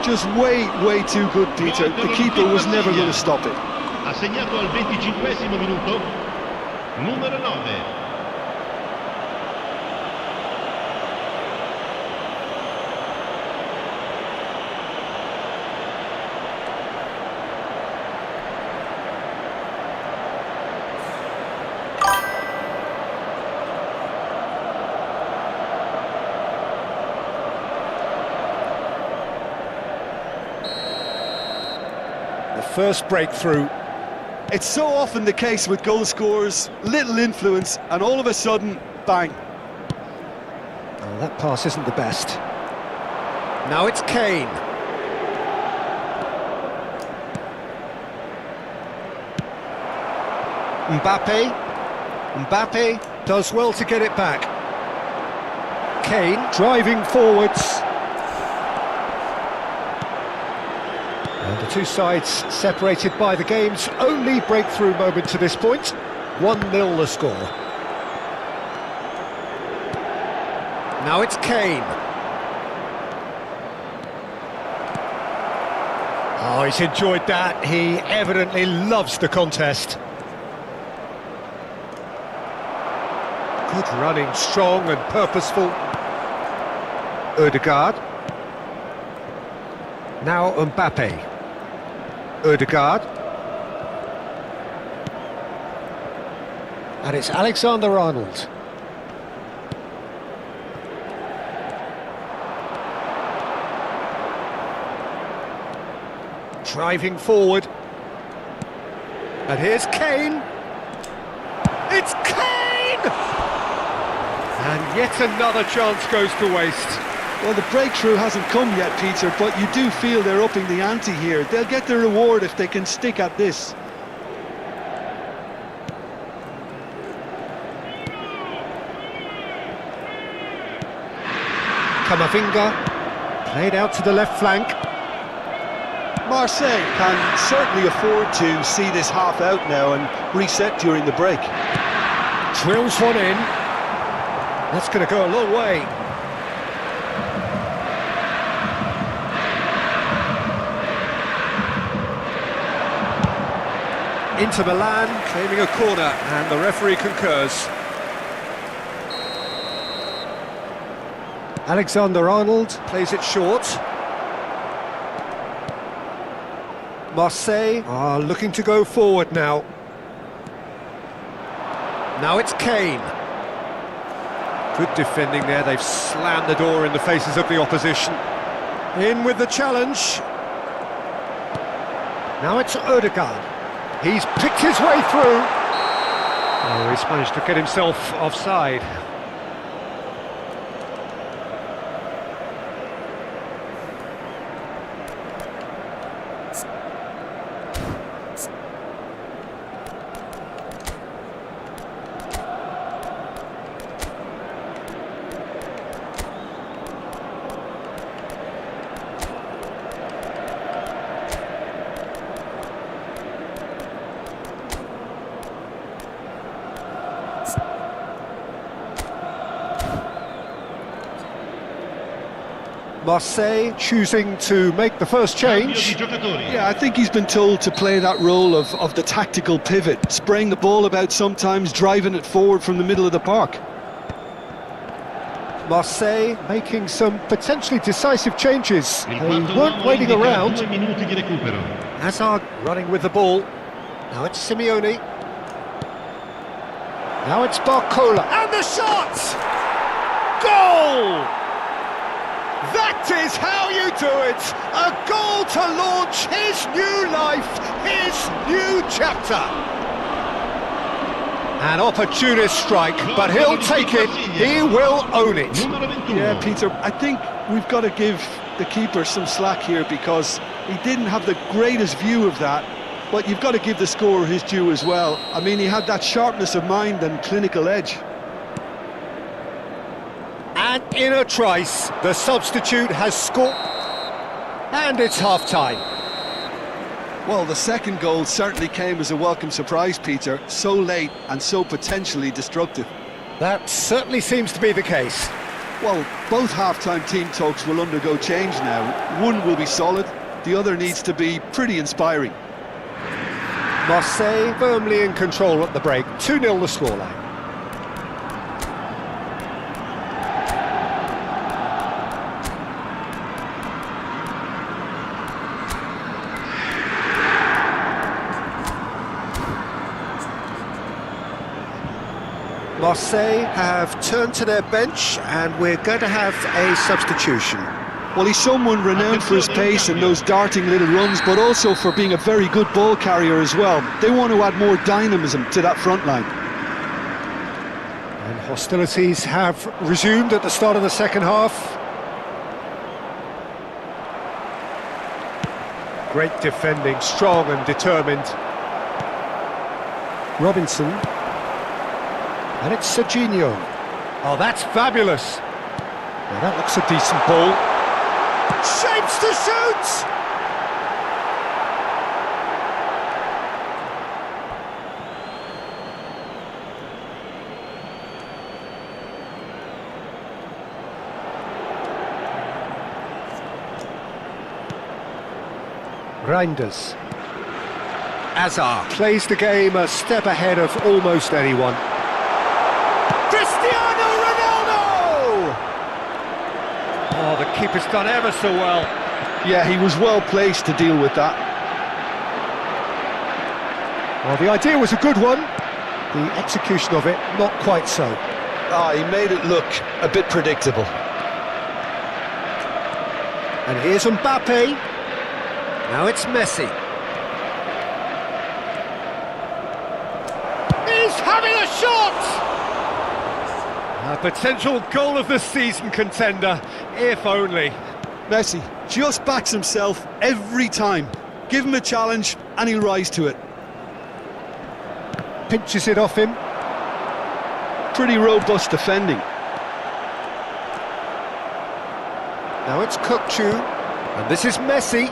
Just way too good, Peter. The keeper was never going to stop it.
Ha segnato al 25esimo minuto, numero 9.
First breakthrough.
It's so often the case with goal scorers, little influence, and all of a sudden, bang.
Oh, that pass isn't the best. Now it's Kane. Mbappe does well to get it back. Kane driving forwards. And the two sides separated by the game's only breakthrough moment to this point. 1-0 the score. Now it's Kane. Oh, he's enjoyed that. He evidently loves the contest. Good running, strong and purposeful. Ødegaard. Now Mbappe. Ødegaard. And it's Alexander-Arnold. Driving forward. And here's Kane. It's Kane! And yet another chance goes to waste.
Well, the breakthrough hasn't come yet, Peter, but you do feel they're upping the ante here. They'll get the reward if they can stick at this.
Camavinga, played out to the left flank.
Marseille can certainly afford to see this half out now and reset during the break.
Drills one in. That's going to go a long way. Inter Milan claiming a corner, and the referee concurs. Alexander-Arnold plays it short. Marseille are looking to go forward now. Now it's Kane. Good defending there, they've slammed the door in the faces of the opposition. In with the challenge. Now it's Ødegaard. He's picked his way through. Oh, he's managed to get himself offside. Marseille choosing to make the first change.
Yeah, I think he's been told to play that role of the tactical pivot, spraying the ball about sometimes, driving it forward from the middle of the park.
Marseille making some potentially decisive changes. They weren't waiting around. Hazard running with the ball. Now it's Simeone. Now it's Barcola. And the shot! Goal! That is how you do it! A goal to launch his new life, his new chapter. An opportunist strike, but he'll take it, he will own it.
Yeah, Peter, I think we've got to give the keeper some slack here because he didn't have the greatest view of that, but you've got to give the scorer his due as well. I mean, he had that sharpness of mind and clinical edge.
And in a trice, the substitute has scored, and it's half-time.
Well, the second goal certainly came as a welcome surprise, Peter. So late and so potentially destructive.
That certainly seems to be the case.
Well, both half-time team talks will undergo change now. One will be solid, the other needs to be pretty inspiring.
Marseille firmly in control at the break, 2-0 the scoreline. Marseille have turned to their bench and we're going to have a substitution.
Well, he's someone renowned for his pace and those darting little runs, but also for being a very good ball carrier as well. They want to add more dynamism to that front line.
And Hostilities have resumed at the start of the second half. Great defending, strong and determined. Robinson. And it's Serginho. Oh, that's fabulous. Now that looks a decent ball. Shapes to shoot! Reinders. Azar plays the game a step ahead of almost anyone. Cristiano Ronaldo! Oh, the keeper's done ever so well.
Yeah, he was well placed to deal with that.
Well, the idea was a good one. The execution of it, not quite so.
He made it look a bit predictable.
And here's Mbappe. Now it's Messi. He's having a shot! A potential goal of the season contender, if only.
Messi just backs himself every time. Give him a challenge and he'll rise to it.
Pinches it off him.
Pretty robust defending.
Now it's Kukçu. And this is Messi.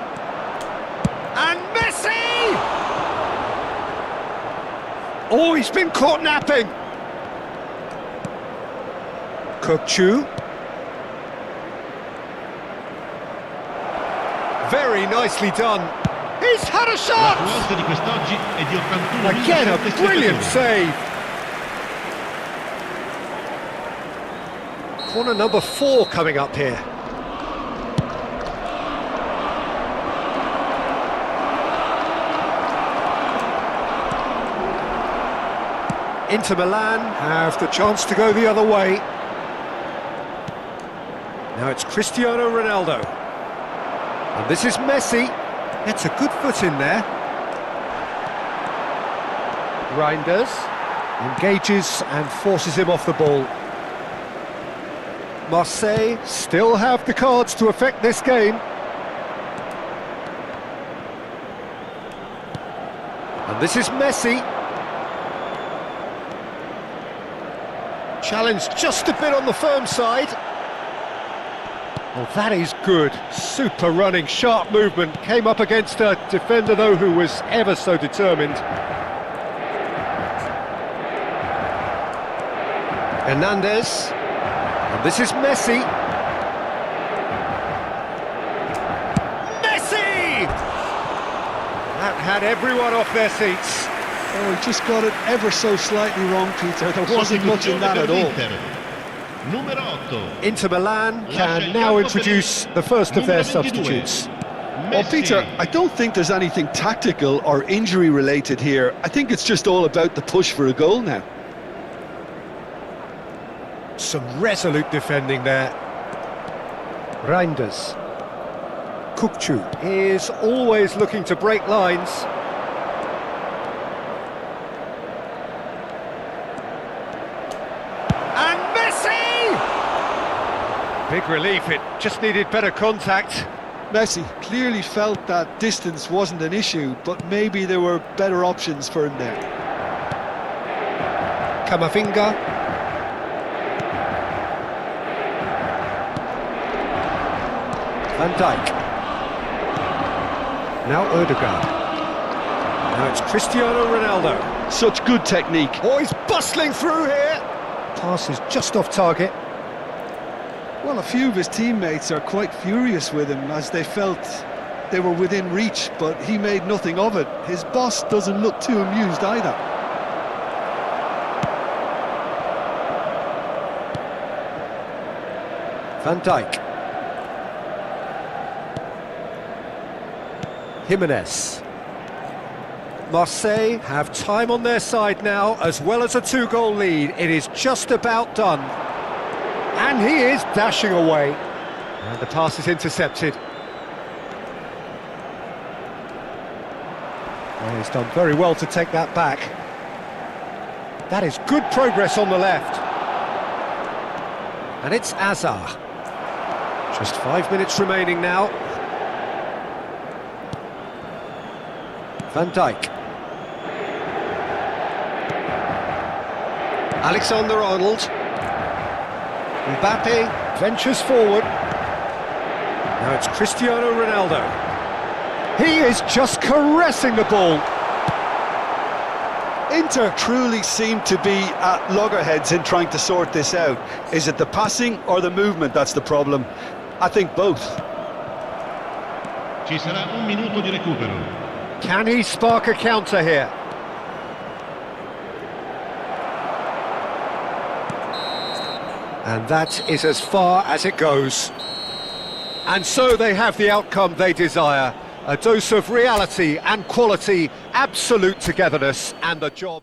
And Messi! Oh, he's been caught napping. Kukçu. Very nicely done. He's had a
La
shot!
quota di quest'oggi è di 81
Again, a brilliant save. Corner number 4 coming up here. Inter Milan have the chance to go the other way. Now it's Cristiano Ronaldo. And this is Messi. Gets a good foot in there. Reinders engages and forces him off the ball. Marseille still have the cards to affect this game. And this is Messi. Challenge just a bit on the firm side. Well, that is good. Super running, sharp movement. Came up against a defender, though, who was ever so determined. Hernandez. And this is Messi. Messi! That had everyone off their seats.
Oh, he just got it ever so slightly wrong, Peter. There wasn't much in that at all.
Numero 8.
Inter Milan can now introduce the first of their substitutes.
Well, Peter, I don't think there's anything tactical or injury related here. I think it's just all about the push for a goal now.
Some resolute defending there. Reinders. Kukçu is always looking to break lines. And Messi! Big relief, it just needed better contact.
Messi clearly felt that distance wasn't an issue, but maybe there were better options for him there.
Camavinga. Van Dijk. Now Ødegaard. Now it's Cristiano Ronaldo.
Such good technique.
Oh, he's bustling through here. Pass is just off target.
Well, a few of his teammates are quite furious with him as they felt they were within reach, but he made nothing of it. His boss doesn't look too amused either.
Van Dijk. Jimenez. Marseille have time on their side now, as well as a 2-goal lead. It is just about done. And he is dashing away. And the pass is intercepted. Well, he's done very well to take that back. That is good progress on the left. And it's Azar. Just 5 minutes remaining now. Van Dijk. Alexander-Arnold. Mbappe ventures forward. Now it's Cristiano Ronaldo. He is just caressing the ball.
Inter truly seem to be at loggerheads in trying to sort this out. Is it the passing or the movement that's the problem? I think both.
Ci sarà un minuto di recupero.
Can he spark a counter here? And that is as far as it goes. And so they have the outcome they desire. A dose of reality and quality, absolute togetherness, and the job.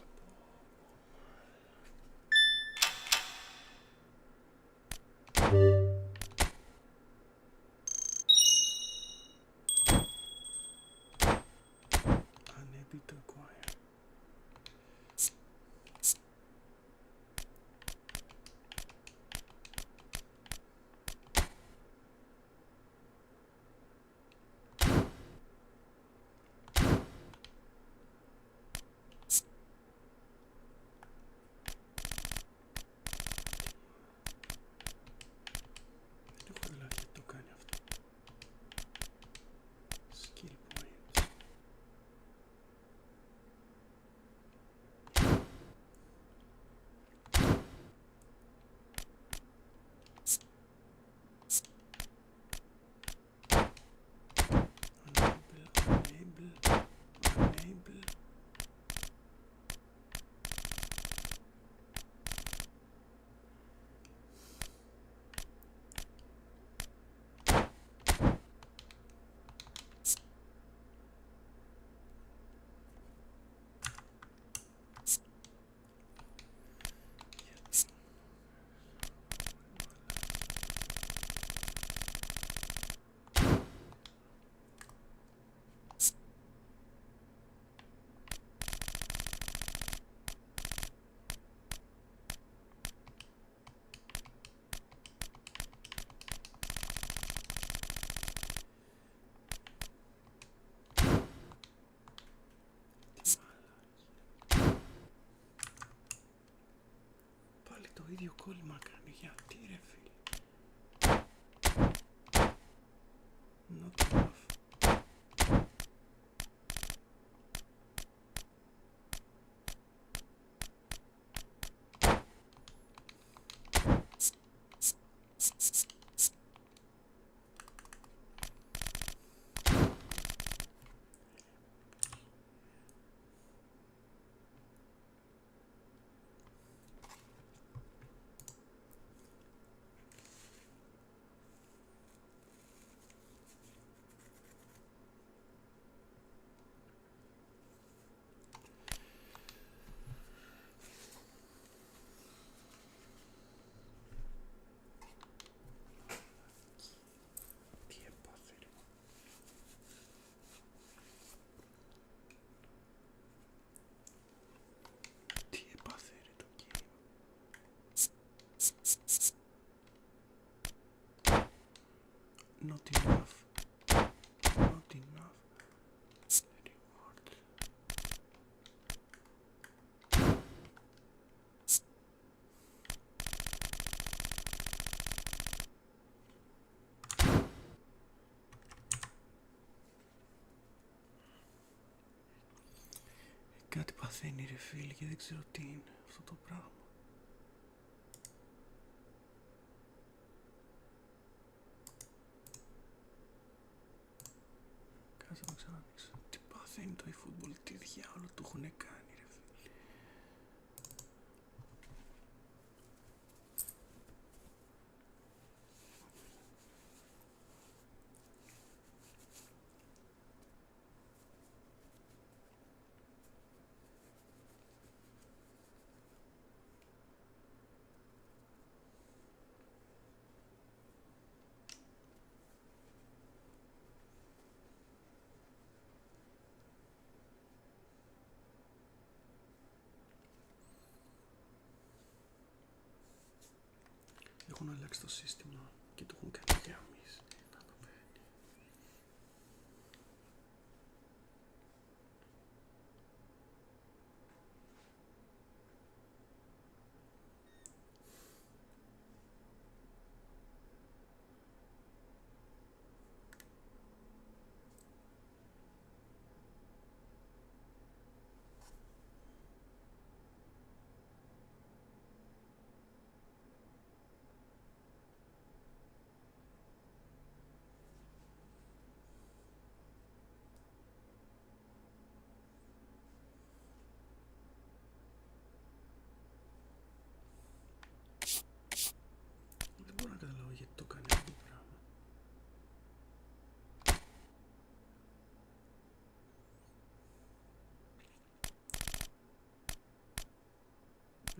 Ανέβη το Aguirre. Δεν έχω δηλαδή γιατί το κάνει αυτό. Skill points. Unable. Πάλι το ίδιο κόλλημα κάνει, γιατί ρε φίλε. Not enough. Τι έπαθε ρε. Τι έπαθε ρε το game. Not enough. Not enough. Reward. Κάτι παθαίνει ρε φίλε και δεν ξέρω τι είναι αυτό το πράγμα. Κάτσε να ξανανοίξω. Τι παθαίνει το eFootball, τι διάολο του έχουν κάνει ρε φίλε. έχουν αλλάξει το σύστημα και το έχουν κάνει για εμείς. Δεν μπορώ να καταλάβω γιατί το κάνει αυτό το πράγμα.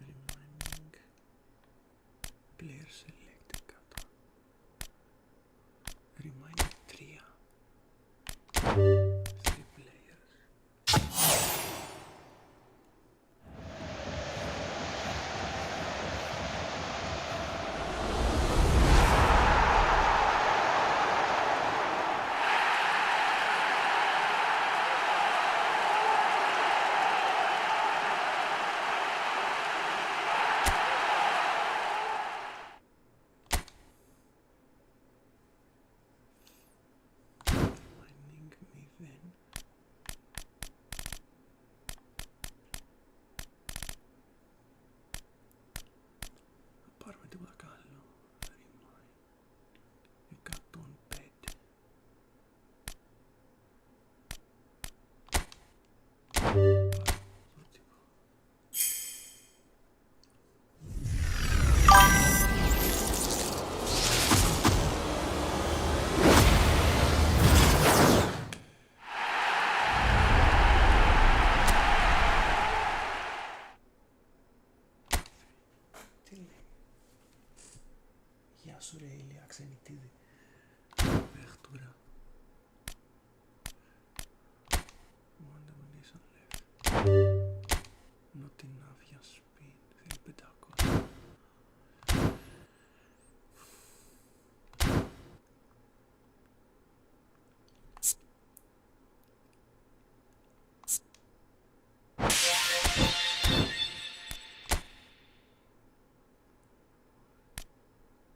Reminding player selected κάτω. Reminding 3. 3 players. Reminding 0. Θα πάρουμε τίποτα καλό. Remind 105. Τι λέει? Γεια σου ρε Ηλία Ξενιτίδη. Παιχτούρα. One domination left. Not enough για speed. Θέλει 500.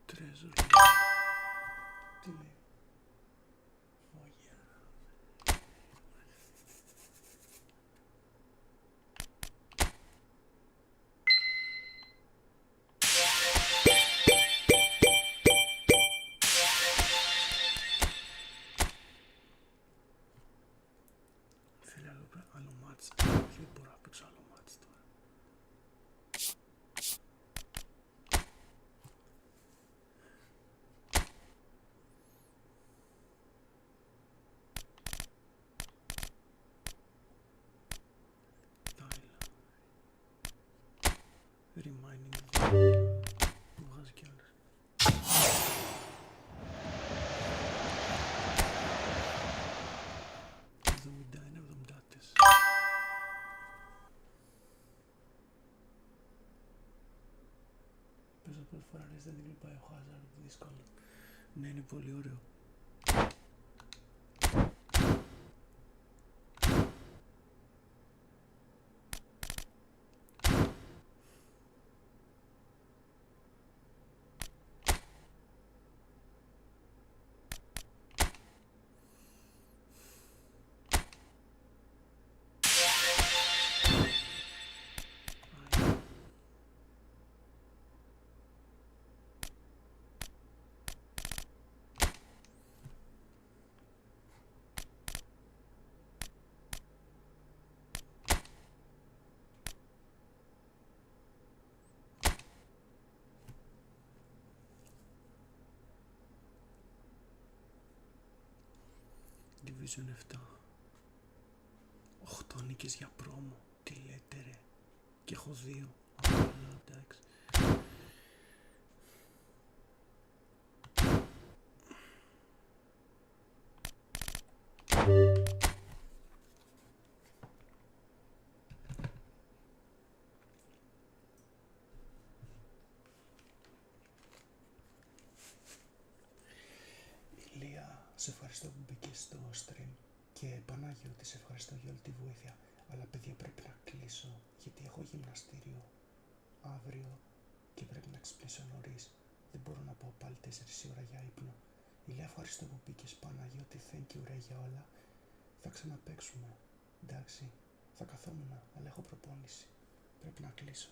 Τρέζο λέει. Τι λέει? Oh yeah. Θέλει άλλο μάτς. Δεν μπορώ να παίξω άλλο μάτς τώρα. Reminding μου βγάζει κι άλλες. 71-74. Πες να πρώτη φορά δεν την πάει ο Hazard, δύσκολο. Ναι, είναι πολύ ωραίο. Division 7. 8 νίκες για πρόμο. Τι λέτε ρε? Και έχω 2. Εντάξει. σε ευχαριστώ που μπήκες στο stream. Και Παναγιώτη, σε ευχαριστώ για όλη τη βοήθεια. Αλλά παιδιά, πρέπει να κλείσω, γιατί έχω γυμναστήριο αύριο και πρέπει να ξυπνήσω νωρίς. Δεν μπορώ να πάω πάλι 4 η ώρα για ύπνο. Ηλία, ευχαριστώ που μπήκες. Παναγιώτη, thank you ρε για όλα. Θα ξαναπαίξουμε, εντάξει. Θα καθόμουν, αλλά έχω προπόνηση. Πρέπει να κλείσω.